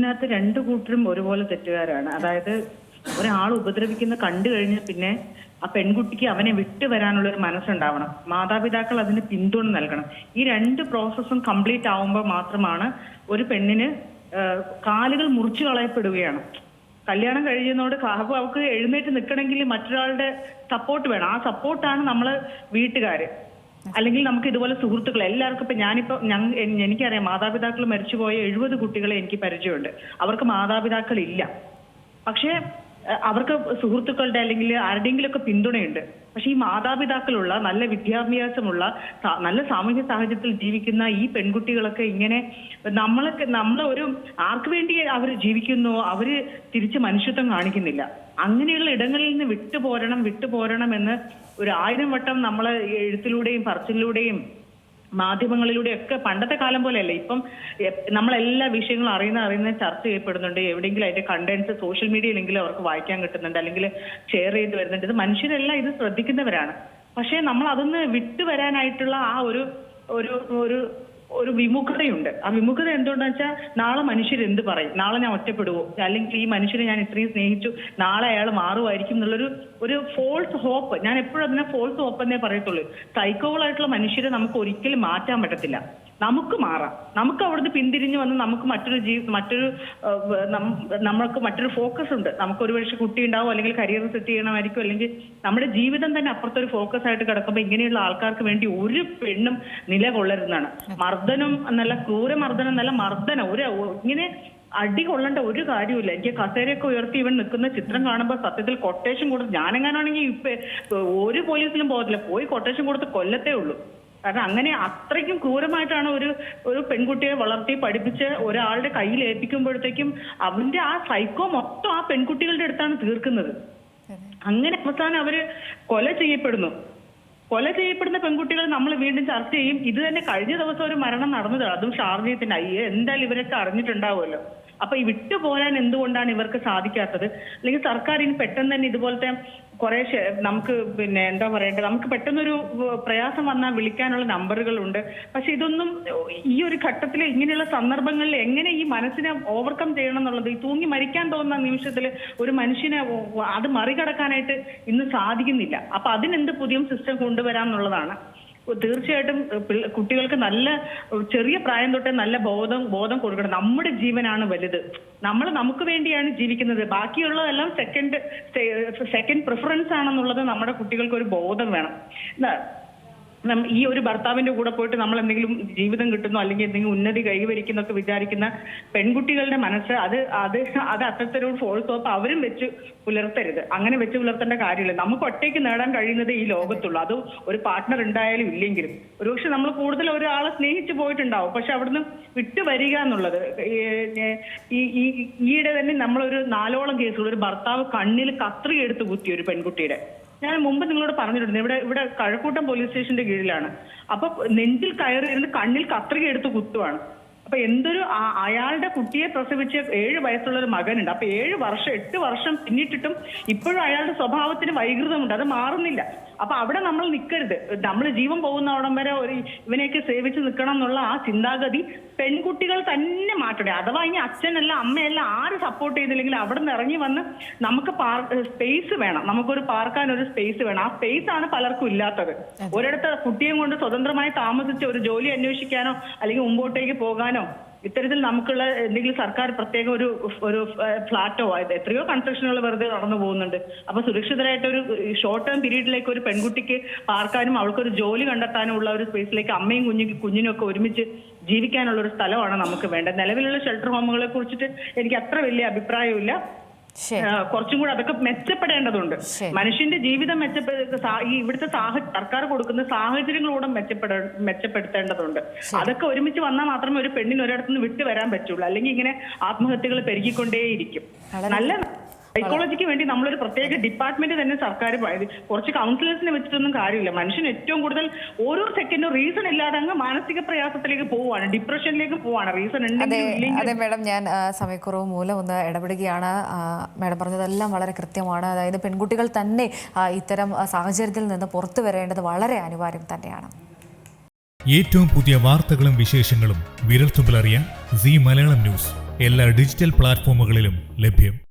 ഇതിനകത്ത് രണ്ടു കൂട്ടരും ഒരുപോലെ തെറ്റുകാരാണ്. അതായത് ഒരാൾ ഉപദ്രവിക്കുന്ന കണ്ടു കഴിഞ്ഞാൽ പിന്നെ ആ പെൺകുട്ടിക്ക് അവനെ വിട്ടുവരാനുള്ള ഒരു മനസ്സുണ്ടാവണം. മാതാപിതാക്കൾ അതിന് പിന്തുണ നൽകണം. ഈ രണ്ട് പ്രോസസ്സും കംപ്ലീറ്റ് ആവുമ്പോൾ മാത്രമാണ് ഒരു പെണ്ണിന് കാലുകൾ മുറിച്ചു കളയപ്പെടുകയാണ്. കല്യാണം കഴിയുന്നതോട് അപ്പോൾ അവർക്ക് എഴുന്നേറ്റ് നിൽക്കണമെങ്കിൽ മറ്റൊരാളുടെ സപ്പോർട്ട് വേണം. ആ സപ്പോർട്ടാണ് നമ്മള് വീട്ടുകാര്, അല്ലെങ്കിൽ നമുക്ക് ഇതുപോലെ സുഹൃത്തുക്കൾ എല്ലാവർക്കും. ഇപ്പൊ എനിക്കറിയാം, മാതാപിതാക്കൾ മരിച്ചുപോയ 70 കുട്ടികളെ എനിക്ക് പരിചയമുണ്ട്. അവർക്ക് മാതാപിതാക്കളില്ല, പക്ഷേ അവർക്ക് സുഹൃത്തുക്കളുടെ അല്ലെങ്കിൽ ആരുടെയെങ്കിലും ഒക്കെ പിന്തുണയുണ്ട്. പക്ഷെ ഈ മാതാപിതാക്കളുള്ള, നല്ല വിദ്യാഭ്യാസമുള്ള, നല്ല സാമൂഹ്യ സാഹചര്യത്തിൽ ജീവിക്കുന്ന ഈ പെൺകുട്ടികളൊക്കെ ഇങ്ങനെ നമ്മളൊരു ആർക്ക് വേണ്ടി അവർ ജീവിക്കുന്നു, അവര് തിരിച്ച് മനുഷ്യത്വം കാണിക്കുന്നില്ല. അങ്ങനെയുള്ള ഇടങ്ങളിൽ നിന്ന് വിട്ടുപോരണം എന്ന് 1000 വട്ടം നമ്മള് എഴുത്തിലൂടെയും പറച്ചിലൂടെയും മാധ്യമങ്ങളിലൂടെയൊക്കെ, പണ്ടത്തെ കാലം പോലെയല്ല, ഇപ്പം നമ്മളെല്ലാ വിഷയങ്ങളും അറിയുന്ന ചർച്ച ചെയ്യപ്പെടുന്നുണ്ട്. എവിടെയെങ്കിലും അതിന്റെ കണ്ടന്റ്സ് സോഷ്യൽ മീഡിയയിലെങ്കിലും അവർക്ക് വായിക്കാൻ കിട്ടുന്നുണ്ട്, അല്ലെങ്കിൽ ഷെയർ ചെയ്ത് വരുന്നുണ്ട്. ഇത് മനുഷ്യരെല്ലാം ഇത് ശ്രദ്ധിക്കുന്നവരാണ്. പക്ഷെ നമ്മൾ അതൊന്ന് വിട്ടുവരാനായിട്ടുള്ള ആ ഒരു വിമുഖതയുണ്ട്. ആ വിമുഖത എന്തുകൊണ്ടെന്ന് വെച്ചാൽ, നാളെ മനുഷ്യർ എന്ത് പറയും, നാളെ ഞാൻ ഒറ്റപ്പെടുവോ, അല്ലെങ്കിൽ ഈ മനുഷ്യനെ ഞാൻ ഇത്രയും സ്നേഹിച്ചു, നാളെ അയാൾ മാറുമായിരിക്കും എന്നുള്ളൊരു ഫോൾസ് ഹോപ്പ്. ഞാൻ എപ്പോഴും അതിനെ ഫോൾസ് ഹോപ്പ് എന്നേ പറയത്തുള്ളൂ. സൈക്കോകളായിട്ടുള്ള മനുഷ്യരെ നമുക്ക് ഒരിക്കലും മാറ്റാൻ പറ്റത്തില്ല. നമുക്ക് മാറാം. നമുക്ക് അവിടുന്ന് പിന്തിരിഞ്ഞു വന്ന് നമുക്ക് നമ്മൾക്ക് മറ്റൊരു ഫോക്കസ് ഉണ്ട്. നമുക്ക് ഒരു പക്ഷേ കുട്ടി ഉണ്ടാവും, അല്ലെങ്കിൽ കരിയർ സെറ്റ് ചെയ്യണമായിരിക്കും, അല്ലെങ്കിൽ നമ്മുടെ ജീവിതം തന്നെ അപ്പുറത്തൊരു ഫോക്കസ് ആയിട്ട് കിടക്കുമ്പോൾ ഇങ്ങനെയുള്ള ആൾക്കാർക്ക് വേണ്ടി ഒരു പെണ്ണും നിലകൊള്ളരുതെന്നാണ്. മർദ്ദനം എന്നല്ല, ക്രൂരമർദ്ദനം എന്നല്ല, മർദ്ദനം ഇങ്ങനെ അടി കൊള്ളേണ്ട ഒരു കാര്യമില്ല. എനിക്ക് കസേരയൊക്കെ ഉയർത്തി ഇവൻ നിൽക്കുന്ന ചിത്രം കാണുമ്പോൾ സത്യത്തിൽ കൊട്ടേഷൻ കൊടുത്ത്, ഞാനെങ്ങാനാണെങ്കിൽ ഒരു പോലീസിലും പോകത്തില്ല, പോയി കൊട്ടേഷൻ കൊടുത്ത് കൊല്ലത്തേ ഉള്ളൂ. കാരണം അങ്ങനെ അത്രയ്ക്കും ക്രൂരമായിട്ടാണ് ഒരു പെൺകുട്ടിയെ വളർത്തി പഠിപ്പിച്ച് ഒരാളുടെ കയ്യിൽ ഏൽപ്പിക്കുമ്പോഴത്തേക്കും അവന്റെ ആ സൈക്കോ മൊത്തം ആ പെൺകുട്ടികളുടെ അടുത്താണ് തീർക്കുന്നത്. അങ്ങനെ അവസാനം അവര് കൊല ചെയ്യപ്പെടുന്ന പെൺകുട്ടികൾ നമ്മൾ വീണ്ടും ചർച്ച ചെയ്യും. ഇത് തന്നെ കഴിഞ്ഞ ദിവസം ഒരു മരണം നടന്നതാണ്, അതും ഷാർജയത്തിന്റെ. എന്തായാലും ഇവരൊക്കെ അറിഞ്ഞിട്ടുണ്ടാവുമല്ലോ. അപ്പൊ ഈ വിട്ടുപോരാൻ എന്തുകൊണ്ടാണ് ഇവർക്ക് സാധിക്കാത്തത്? അല്ലെങ്കിൽ സർക്കാർ ഇനി പെട്ടെന്ന് തന്നെ ഇതുപോലത്തെ കുറെ നമുക്ക് എന്താ പറയേണ്ടത്, നമുക്ക് പെട്ടെന്നൊരു പ്രയാസം വന്നാൽ വിളിക്കാനുള്ള നമ്പറുകളുണ്ട്. പക്ഷെ ഇതൊന്നും ഈ ഒരു ഘട്ടത്തിൽ, ഇങ്ങനെയുള്ള സന്ദർഭങ്ങളിൽ എങ്ങനെ ഈ മനസ്സിനെ ഓവർകം ചെയ്യണം എന്നുള്ളത്, ഈ തൂങ്ങി മരിക്കാൻ തോന്നുന്ന നിമിഷത്തിൽ ഒരു മനുഷ്യനെ അത് മറികടക്കാനായിട്ട് ഇന്ന് സാധിക്കുന്നില്ല. അപ്പൊ അതിനെന്ത് പുതിയ സിസ്റ്റം കൊണ്ടുവരാം എന്നുള്ളതാണ്. തീർച്ചയായിട്ടും കുട്ടികൾക്ക് നല്ല ചെറിയ പ്രായം തൊട്ടേ നല്ല ബോധം കൊടുക്കണം. നമ്മുടെ ജീവനാണ് വലുത്, നമുക്ക് വേണ്ടിയാണ് ജീവിക്കുന്നത്, ബാക്കിയുള്ളതെല്ലാം സെക്കൻഡ് പ്രിഫറൻസ് ആണെന്നുള്ളത് നമ്മുടെ കുട്ടികൾക്ക് ഒരു ബോധം വേണം. ഈ ഒരു ഭർത്താവിന്റെ കൂടെ പോയിട്ട് നമ്മൾ എന്തെങ്കിലും ജീവിതം കിട്ടുന്നു, അല്ലെങ്കിൽ എന്തെങ്കിലും ഉന്നതി കൈവരിക്കുന്നൊക്കെ വിചാരിക്കുന്ന പെൺകുട്ടികളുടെ മനസ്സ് അത് അത്തരത്തിലൊരു ഫോൾസ് ഹോപ്പ് അവരും വെച്ച് പുലർത്തരുത്. അങ്ങനെ വെച്ച് പുലർത്തേണ്ട കാര്യമില്ല. നമുക്ക് ഒറ്റയ്ക്ക് നേടാൻ കഴിയുന്നത് ഈ ലോകത്തുള്ളൂ. അത് ഒരു പാർട്ട്ണർ ഉണ്ടായാലും ഇല്ലെങ്കിലും. ഒരുപക്ഷെ നമ്മൾ കൂടുതൽ ഒരാളെ സ്നേഹിച്ചു പോയിട്ടുണ്ടാവും, പക്ഷെ അവിടുന്ന് വിട്ടുവരിക എന്നുള്ളത്, ഈയിടെ തന്നെ നമ്മളൊരു 4ഓളം കേസുകൾ, ഒരു ഭർത്താവ് കണ്ണിൽ കത്രി എടുത്ത് കുത്തി ഒരു പെൺകുട്ടിയുടെ. ഞാൻ മുമ്പ് നിങ്ങളോട് പറഞ്ഞിട്ടുണ്ട്, ഇവിടെ കഴക്കൂട്ടം പോലീസ് സ്റ്റേഷന്റെ കീഴിലാണ്. അപ്പൊ നെഞ്ചിൽ കയറി ഇരുന്ന് കണ്ണിൽ കത്രിക എടുത്ത് കുത്തുവാണ്. അപ്പൊ അയാളുടെ കുട്ടിയെ പ്രസവിച്ച് 7 വയസ്സുള്ള ഒരു മകനുണ്ട്. അപ്പൊ 8 വർഷം പിന്നിട്ടിട്ടും ഇപ്പോഴും അയാളുടെ സ്വഭാവത്തിന് വൈകൃതമുണ്ട്, അത് മാറുന്നില്ല. അപ്പൊ അവിടെ നമ്മൾ നിൽക്കരുത്. നമ്മൾ ജീവൻ പോകുന്ന അവിടം വരെ ഇവനെയൊക്കെ സേവിച്ച് നിൽക്കണം എന്നുള്ള ആ ചിന്താഗതി പെൺകുട്ടികൾ തന്നെ മാറ്റണേ. അഥവാ ഇനി അച്ഛനല്ല അമ്മയല്ല ആര് സപ്പോർട്ട് ചെയ്തില്ലെങ്കിൽ അവിടെ നിന്ന് ഇറങ്ങി വന്ന് നമുക്ക് സ്പേസ് വേണം, നമുക്കൊരു പാർക്കാൻ ഒരു സ്പേസ് വേണം. ആ സ്പേസ് ആണ് പലർക്കും ഇല്ലാത്തത്. ഒരിടത്ത് കുട്ടിയും കൊണ്ട് സ്വതന്ത്രമായി താമസിച്ച് ഒരു ജോലി അന്വേഷിക്കാനോ അല്ലെങ്കിൽ മുമ്പോട്ടേക്ക് പോകാനോ ഇത്തരത്തിൽ നമുക്കുള്ള എന്തെങ്കിലും സർക്കാർ പ്രത്യേക ഒരു ഫ്ലാറ്റോ, എത്രയോ കൺസ്ട്രക്ഷനുകൾ വെറുതെ നടന്നു പോകുന്നുണ്ട്. അപ്പൊ സുരക്ഷിതരായിട്ട് ഒരു ഷോർട്ട് ടേം പീരീഡിലേക്ക് ഒരു പെൺകുട്ടിക്ക് പാർക്കാനും അവൾക്കൊരു ജോലി കണ്ടെത്താനും ഉള്ള ഒരു സ്പേസിലേക്ക് അമ്മയും കുഞ്ഞിനും ഒക്കെ ഒരുമിച്ച് ജീവിക്കാനുള്ള ഒരു സ്ഥലമാണ് നമുക്ക് വേണ്ടത്. നിലവിലുള്ള ഷെൽട്ടർ ഹോമുകളെ കുറിച്ചിട്ട് എനിക്ക് അത്ര വലിയ അഭിപ്രായമില്ല. കുറച്ചും കൂടെ അതൊക്കെ മെച്ചപ്പെടേണ്ടതുണ്ട്. മനുഷ്യന്റെ ജീവിതം ഇവിടുത്തെ സർക്കാർ കൊടുക്കുന്ന സാഹചര്യങ്ങളൂടെ മെച്ചപ്പെടുത്തേണ്ടതുണ്ട്. അതൊക്കെ ഒരുമിച്ച് വന്നാൽ മാത്രമേ ഒരു പെണ്ണിന് ഒരിടത്തുനിന്ന് വിട്ടു വരാൻ പറ്റുള്ളൂ. അല്ലെങ്കിൽ ഇങ്ങനെ ആത്മഹത്യകൾ പെരുകിക്കൊണ്ടേയിരിക്കും. നല്ല സൈക്കോളജിക്ക് വേണ്ടി നമ്മളൊരു പ്രത്യേക ഡിപ്പാർട്ട്മെന്റ് തന്നെ സർക്കാർ, കുറച്ച് കൗൺസിലേഴ്സിനെ വെച്ചിട്ടൊന്നും കാര്യമില്ല. മനുഷ്യൻ ഏറ്റവും കൂടുതൽ ഓരോ സെക്കൻഡും റീസൺ ഇല്ലാതെ അങ്ങ് മാനസിക പ്രയാസത്തിലേക്ക് പോവുകയാണ്, ഡിപ്രഷനിലേക്ക് പോവാണ്. റീസൺ ഉണ്ടെങ്കിൽ. അതെ മാഡം, ഞാൻ സമയക്കുറവ് മൂലം ഒന്ന് ഇടപെടുകയാണ്. മാഡം പറഞ്ഞതെല്ലാം വളരെ കൃത്യമാണ്. അതായത് പെൺകുട്ടികൾ തന്നെ ഇത്തരം സാഹചര്യത്തിൽ നിന്ന് പുറത്തു വരേണ്ടത് വളരെ അനിവാര്യം തന്നെയാണ്. ഏറ്റവും പുതിയ വാർത്തകളും വിശേഷങ്ങളും വിരൽത്തുമ്പിലറിയാൻ സീ മലയാളം ന്യൂസ്. എല്ലാ ഡിജിറ്റൽ പ്ലാറ്റ്ഫോമുകളിലും ലഭ്യം.